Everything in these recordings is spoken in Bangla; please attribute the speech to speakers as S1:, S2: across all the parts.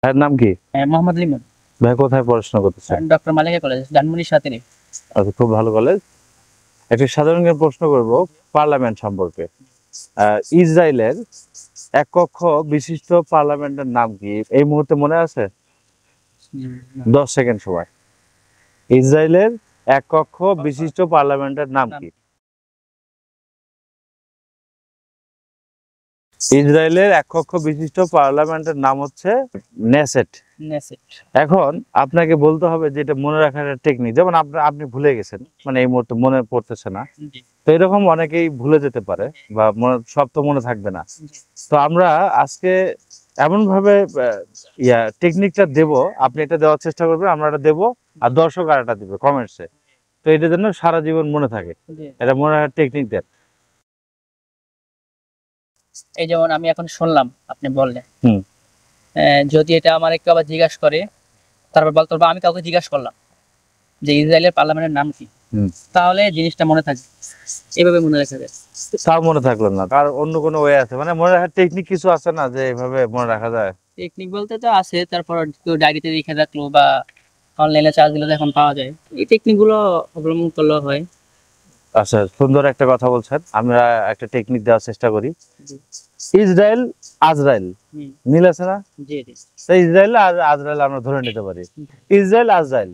S1: ভাইয়ের নাম কি?
S2: মোহাম্মদ লিমন।
S1: ভাই কোথায় পড়াশোনা করতেছেন?
S2: ডক্টর মালিকা কলেজ, ধানমন্ডি 7
S1: আচ্ছা, খুব ভালো কলেজ। একটি সাধারণ জ্ঞান প্রশ্ন করব পার্লামেন্ট সম্পর্কে। ইসরায়েলের এক কক্ষ বিশিষ্ট পার্লামেন্টের নাম কি এই মুহূর্তে মনে আছে? 10 সেকেন্ড সময়। ইসরায়েলের এক কক্ষ বিশিষ্ট পার্লামেন্টের নাম কি? ইসরায়েলের এক কক্ষ বিশিষ্ট পার্লামেন্টের নাম হচ্ছে নেসেট। এখন আপনাকে বলতে হবে যে এটা মনে রাখার টেকনিক, যেমন আপনি ভুলে গেছেন, মানে এই মুহূর্তে মনে পড়তেছে না, তো এরকম অনেকেই ভুলে যেতে পারে বা সব তো মনে থাকবে না। তো আমরা আজকে এমন ভাবে টেকনিকটা দেব, আপনি এটা দেওয়ার চেষ্টা করবেন, আমরা এটা দেবো আর দর্শক আর এটা দিবে কমেন্টসে। তো এটা যেন সারা জীবন মনে থাকে, এটা মনে রাখার টেকনিক দেন।
S2: এই যেমন আমি এখন শুনলাম আপনি বললেন, যদি এটা আমার একটু আবার জিজ্ঞাসা করে, তারপর বলতো বা আমি কাউকে জিজ্ঞাসা করলাম যে ইসরায়েলের পার্লামেন্টের নাম কি, তাহলে জিনিসটা মনে থাকবে, এভাবে মনে রাখা যায়।
S1: তাও মনে থাকলো না, কার অন্য কোনো ওয়ে আছে, মানে মনে রাখার টেকনিক কিছু আছে না যে এভাবে মনে রাখা যায়?
S2: টেকনিক বলতে তো আছে, তারপর কেউ ডায়েরিতে লিখে রাখলো বা অনলাইনে চার্জ দিলে এখন পাওয়া যায়, এই টেকনিক গুলো অবলম্বন করলে হয়।
S1: আচ্ছা, সুন্দর একটা কথা বলছেন, আমরা একটা টেকনিক দেওয়ার চেষ্টা করি। ইসরায়েল আজরাইল মিল আছে না? ইসরায়েল আর আজরাইল আমরা ধরে নিতে পারি। ইসরায়েল আজরাইল,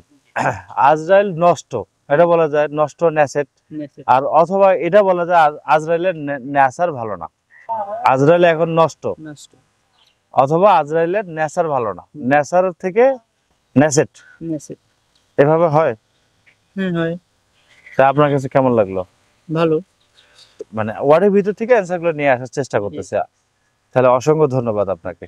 S1: আজরাইল নষ্ট, এটা বলা যায় নষ্ট নেসেট, আর অথবা এটা বলা যায় আজরাইলের নেসার ভালো না। আজরাইল এখন নষ্ট, অথবা আজরাইলের নেসার ভালো না, নেসার থেকে নেসেট, এভাবে হয়।
S2: হয়।
S1: তা আপনার কাছে কেমন লাগলো?
S2: ভালো।
S1: মানে ওয়ার্ডের ভিতর থেকে অ্যান্সার গুলো নিয়ে আসার চেষ্টা করতেছে। তাহলে অসংখ্য ধন্যবাদ আপনাকে।